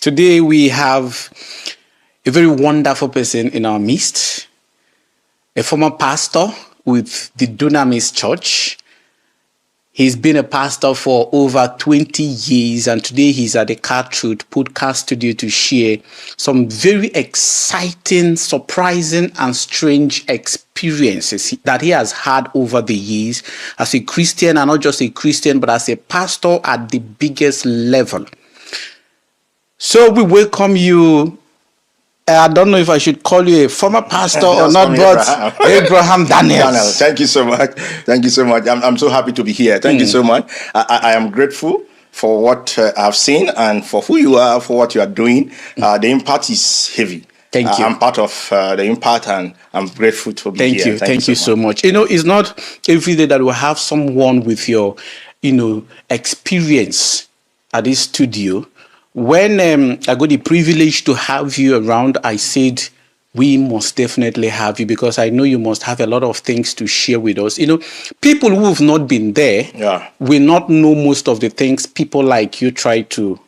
Today we have a very wonderful person in our midst, a former pastor with the Dunamis Church. He's been a pastor for over 20 years, and today he's at the Car Truth podcast studio to share some very exciting, surprising, and strange experiences that he has had over the years as a Christian, and not just a Christian, but as a pastor at the biggest level. So we welcome you. I don't know if I should call you a former pastor or not, but Abraham Daniel. Thank you so much. Thank you so much. I'm so happy to be here. Thank you so much. I am grateful for what I've seen and for who you are, for what you are doing. The impact is heavy. Thank you. I'm part of the impact, and I'm grateful to be here. Thank you so much. You know, it's not every day that we'll have someone with your, experience at this studio. When I got the privilege to have you around, I said, we must definitely have you because I know you must have a lot of things to share with us. People who have not been there will not know most of the things people like you try to,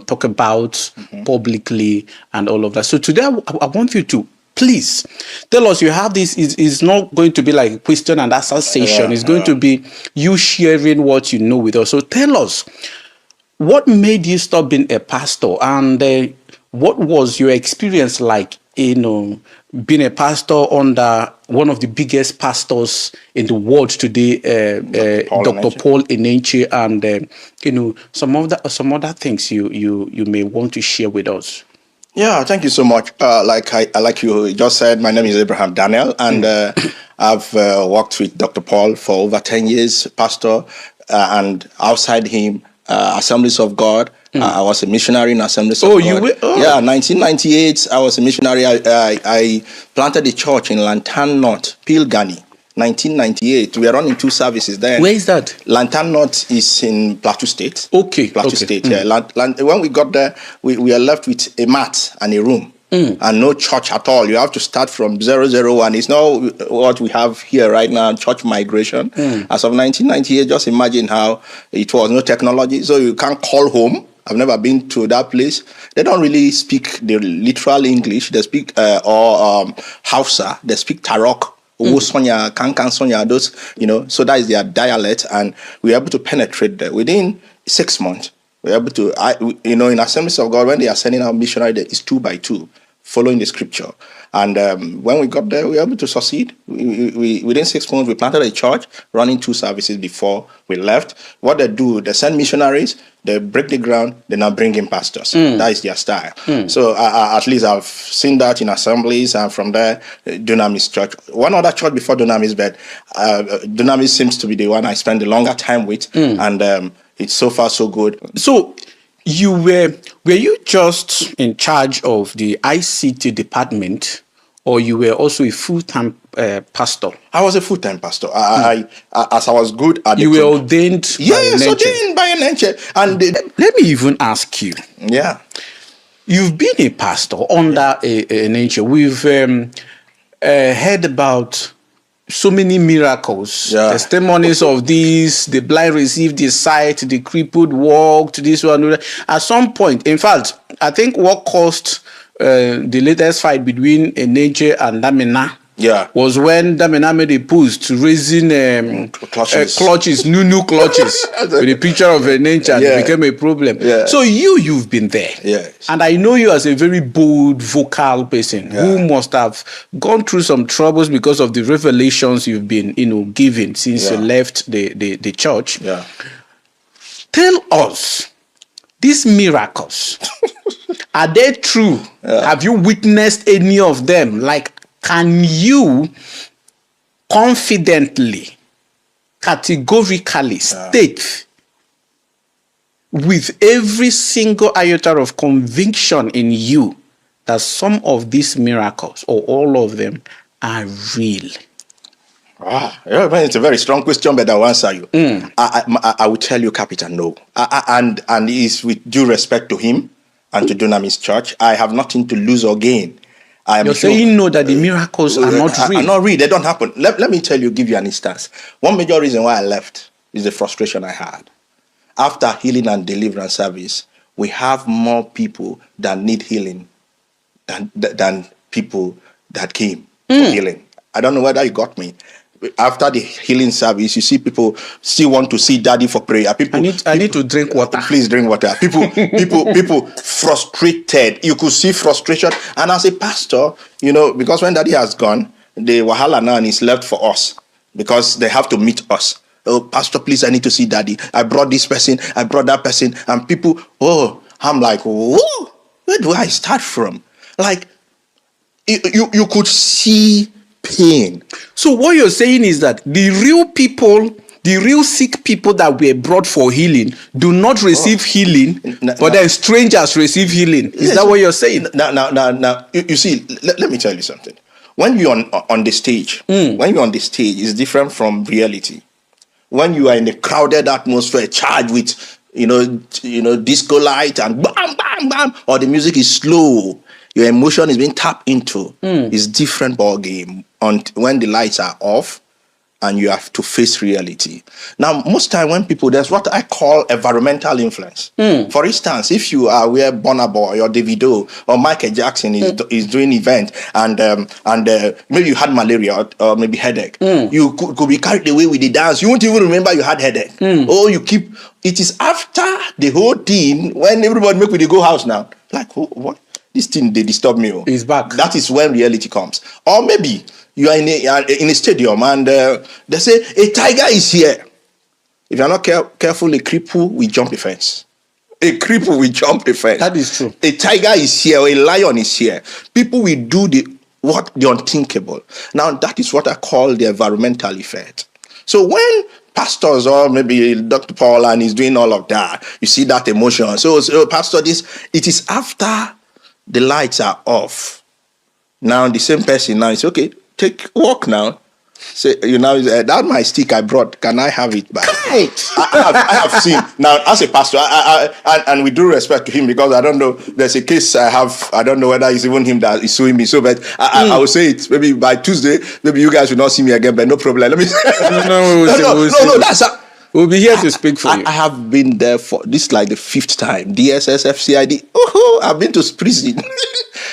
talk about publicly and all of that. So today I want you to please tell us, you have this, is not going to be like a question and answer session. It's going to be you sharing what you know with us. So tell us, what made you stop being a pastor, and what was your experience like, being a pastor under one of the biggest pastors in the world today, Dr. Paul Eneche, and some other things you may want to share with us. Yeah, thank you so much. Like you just said, my name is Abraham Daniel, and I've worked with Dr. Paul for over 10 years, pastor, and outside him, Assemblies of God. I was a missionary in Assemblies of God. You were? Oh. Yeah, 1998, I was a missionary. I planted a church in Lantan North, Pilgani, 1998. We are running 2 services there. Where is that? Lantan North is in Plateau State. Okay. Plateau State, yeah. When we got there, we are left with a mat and a room. And no church at all. You have to start from 001. It's not what we have here right now, church migration. As of 1998, just imagine how it was, no technology, so you can't call home. I've never been to that place. They don't really speak the literal English. They speak Hausa. They speak Tarok. Sonya, Kankan Sonya, those, so that is their dialect, and we were able to penetrate there within 6 months. We're able to, in Assemblies of God, when they are sending out missionary, it's 2 by 2, following the scripture. And when we got there, we were able to succeed. We within 6 months, we planted a church, running 2 services before we left. What they do, they send missionaries, they break the ground, they now bring in pastors. That is their style. So at least I've seen that in Assemblies, and from there, Dunamis Church. One other church before Dunamis, but Dunamis seems to be the one I spend the longer time with, and it's so far so good. So were you just in charge of the ICT department, or you were also a full-time pastor? I was a full-time pastor. As I was good at you were ordained. Yes, ordained by Eneche. And let me even ask you. Yeah, you've been a pastor under Eneche. We've heard about so many miracles, testimonies of this, the blind received the sight, the crippled walked, this one. At some point, in fact, I think what caused the latest fight between Eneche and Damina was when Damina made a post to raising clutches, new clutches, with a picture of Eneche, and it became a problem. So you've been there. Yes. And I know you as a very bold, vocal person who must have gone through some troubles because of the revelations you've been, given since you left the church. Tell us, these miracles, are they true? Have you witnessed any of them? Like, can you confidently, categorically state with every single iota of conviction in you that some of these miracles, or all of them, are real? It's a very strong question, but I'll answer you. I will tell you, Captain, no. And it's with due respect to him and to Dunamis Church. I have nothing to lose or gain. You're saying no, that the miracles are not real. Are not real. They don't happen. Let me give you an instance. One major reason why I left is the frustration I had. After healing and deliverance service, we have more people that need healing than people that came for healing. I don't know whether you got me. After the healing service, you see people still want to see daddy for prayer. People, I need to drink water. Please drink water. People frustrated. You could see frustration. And as a pastor, because when daddy has gone, the wahala now is left for us because they have to meet us. Oh, pastor, please, I need to see daddy. I brought this person. I brought that person. And people, I'm like, whoa, where do I start from? Like, you could see pain. So what you're saying is that the real sick people that were brought for healing do not receive healing, but then strangers receive healing. Is that what you're saying? Now, you see, let me tell you something. When you're on the stage, it's different from reality. When you are in a crowded atmosphere, charged with, disco light and bam, bam, bam, or the music is slow, your emotion is being tapped into. It's different ball game when the lights are off and you have to face reality. Now, most time when people, there's what I call environmental influence. For instance, if you are where Burna Boy or Davido or Michael Jackson is doing event and maybe you had malaria or maybe headache, you could be carried away with the dance. You won't even remember you had headache. Or it is after the whole thing when everybody make with the go house now. Like, what? This thing, they disturb me. It's back. That is when reality comes. Or maybe you are in a stadium and they say, a tiger is here. If you're not careful, a cripple will jump a fence. A cripple will jump a fence. That is true. A tiger is here, or a lion is here. People will do the unthinkable. Now, that is what I call the environmental effect. So when pastors or maybe Dr. Paul and is doing all of that, you see that emotion. So pastor, it is after the lights are off. Now the same person now is okay. Walk now. Say, that's my stick I brought. Can I have it back? I have seen now as a pastor. And with due respect to him, because I don't know. There's a case I have. I don't know whether it's even him that is suing me. So, but I will say it. Maybe by Tuesday, maybe you guys will not see me again. But no problem. Let me. No. We'll be here to speak for you. I have been there for this, like the 5th time. DSS, FCID. I've been to prison.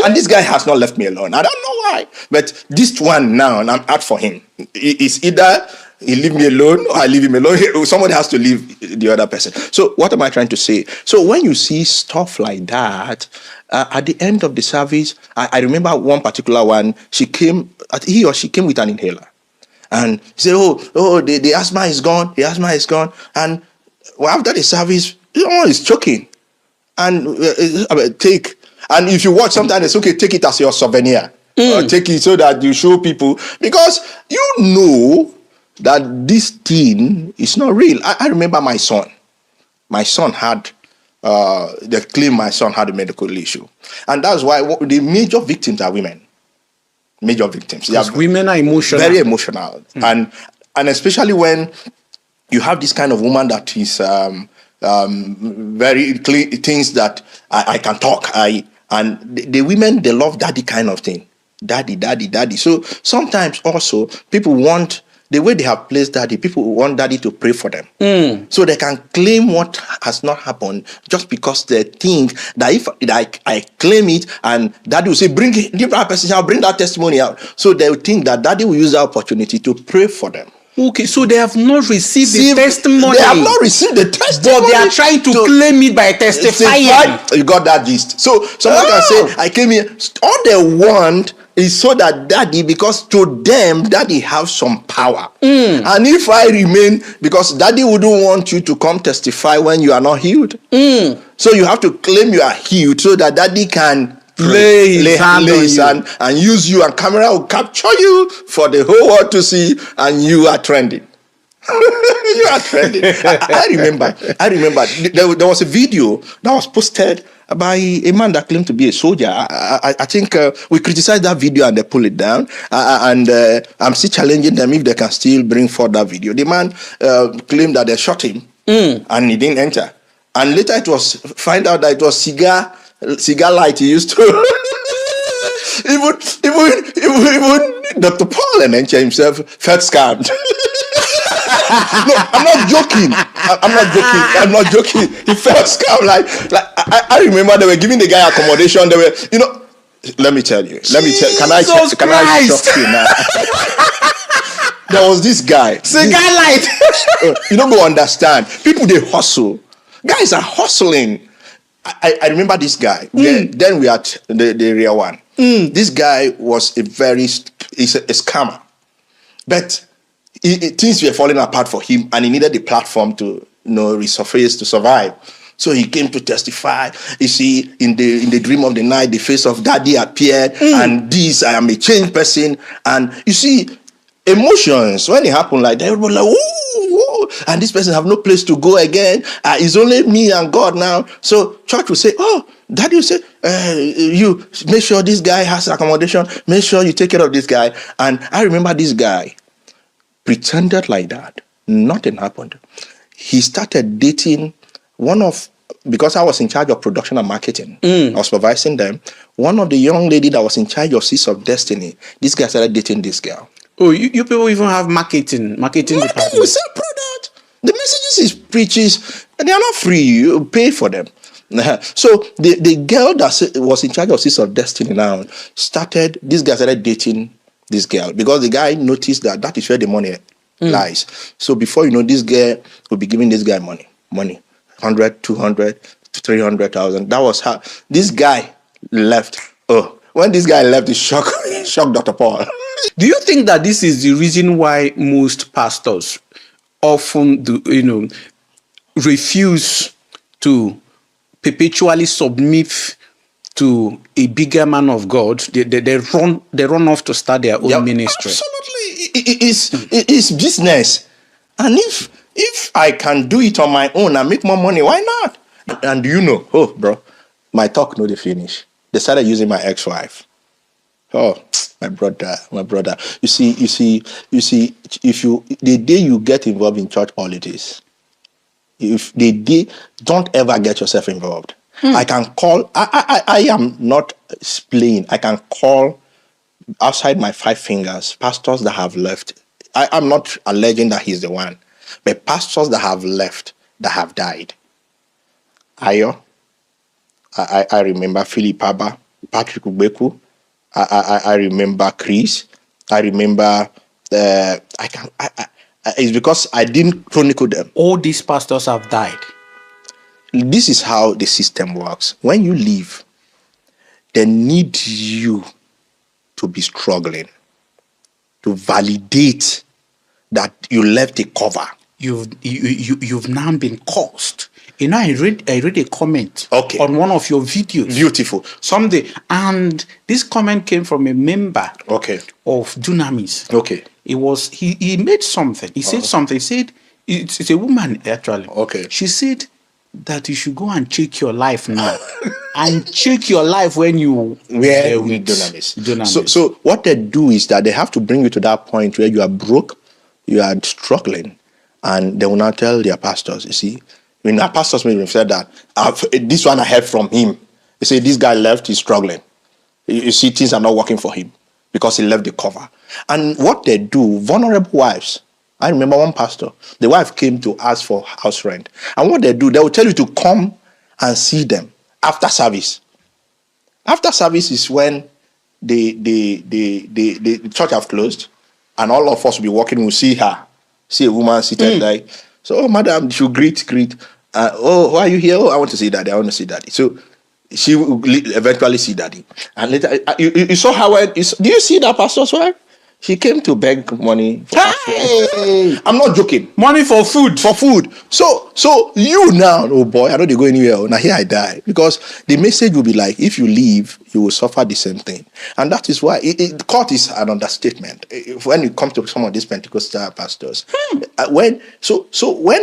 And this guy has not left me alone. I don't know why. But this one now, and I'm out for him. It's either he leave me alone or I leave him alone. Somebody has to leave the other person. So what am I trying to say? So when you see stuff like that, at the end of the service, I remember one particular one. He or she came with an inhaler. And he said, the asthma is gone. The asthma is gone. And after the service, is choking. And and if you watch, sometimes it's okay, take it as your souvenir. Or take it so that you show people. Because you know that this thing is not real. I remember my son. My son had, they claimed my son had a medical issue. And that's why the major victims are women. Major victims. Because women are emotional. Very emotional. And especially when you have this kind of woman that is very clean, things that I can talk. And the women, they love daddy kind of thing. Daddy. So sometimes also people want, the way they have placed daddy, people want daddy to pray for them. So they can claim what has not happened just because they think that if I claim it and daddy will say, bring that person out, bring that testimony out. So they will think that daddy will use the opportunity to pray for them. Okay, so they have not received the testimony. They have not received the testimony. But they are trying to claim it by testifying. You got that gist. So someone can say, I came here. All they want is so that daddy, because to them, daddy have some power. And if I remain, because daddy wouldn't want you to come testify when you are not healed. So you have to claim you are healed so that daddy can lay his hand and use you, and camera will capture you for the whole world to see, and you are trending. You are trending. I remember there was a video that was posted by a man that claimed to be a soldier. I think we criticized that video and they pulled it down. And I'm still challenging them if they can still bring forth that video. The man claimed that they shot him and he didn't enter. And later it was find out that it was cigar light he used to. even Dr. Paul Eneche himself felt scammed. No, I'm not joking. I'm not joking. He felt scam. Like I remember they were giving the guy accommodation. They were, let me tell you. Can I shock you now? There was this guy. Cigar light. You don't go understand. People, they hustle. Guys are hustling. I remember this guy. Then we had the real one. This guy was he's a scammer. But things were falling apart for him, and he needed the platform to resurface to survive. So he came to testify. You see, in the dream of the night, the face of Daddy appeared, and I am a changed person. And you see, emotions, when it happened like that, everybody like, ooh, and this person have no place to go again. It's only me and God now. So church will say, oh, Daddy will say, you make sure this guy has accommodation. Make sure you take care of this guy. And I remember this guy pretended like that. Nothing happened. He started dating because I was in charge of production and marketing. I was supervising them. One of the young lady that was in charge of Seeds of Destiny, this guy started dating this girl. Oh, you people even have marketing department. You sell product. The messages is preaches, and they are not free. You pay for them. So the girl that was in charge of Seeds of Destiny now this guy started dating this girl because the guy noticed that is where the money lies. So before you know, this girl will be giving this guy money, 100, 200, 300,000. That was how this guy left. Oh, when this guy left, it shocked Dr. Paul. Do you think that this is the reason why most pastors often refuse to perpetually submit to a bigger man of God? They run off to start their own ministry. Absolutely, it's business, and if I can do it on my own and make more money, why not? And bro, my talk no dey finish. They started using my ex-wife. Oh, my brother. You see, the day you get involved in church politics, don't ever get yourself involved. I can call, I am not playing. I can call outside my 5 fingers, pastors that have left. I'm not alleging that he's the one, but pastors that have left, that have died. I remember Philip Abba, Patrick Ubeku. I remember Chris. I remember. It's because I didn't chronicle them. All these pastors have died. This is how the system works. When you leave, they need you to be struggling, to validate that you left a cover. You've now been cursed. I read a comment on one of your videos. Beautiful. Someday, and this comment came from a member of Dunamis. He made something. He said something. He said it's a woman actually. She said that you should go and check your life now, and check your life when you were with Dunamis. So what they do is that they have to bring you to that point where you are broke, you are struggling, and they will now tell their pastors. You see. When our pastors may have said that, this one I heard from him. They say this guy left, he's struggling. You see, things are not working for him because he left the cover. And what they do, vulnerable wives. I remember one pastor, the wife came to ask for house rent. And what they do, they will tell you to come and see them after service. After service is when the church have closed, and all of us will be walking, we'll see a woman seated like, so, madam, she'll greet. Why are you here? Oh, I want to see daddy. I want to see daddy. So she will eventually see daddy. And later, you saw her. Do you see that pastor's wife? She came to beg money. I'm not joking. Money for food. So you now, oh boy, I don't go anywhere. Now here I die. Because the message will be like, if you leave, you will suffer the same thing. And that is why court is an understatement. When it comes to some of these Pentecostal pastors. When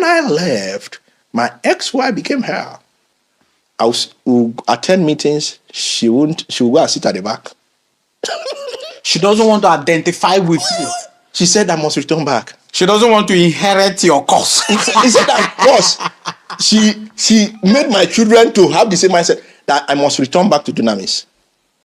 I left, my ex-wife became her. I will attend meetings. She will go and sit at the back. She doesn't want to identify with you. She said I must return back. She doesn't want to inherit your curse. He said that curse. She made my children to have the same mindset that I must return back to Dunamis.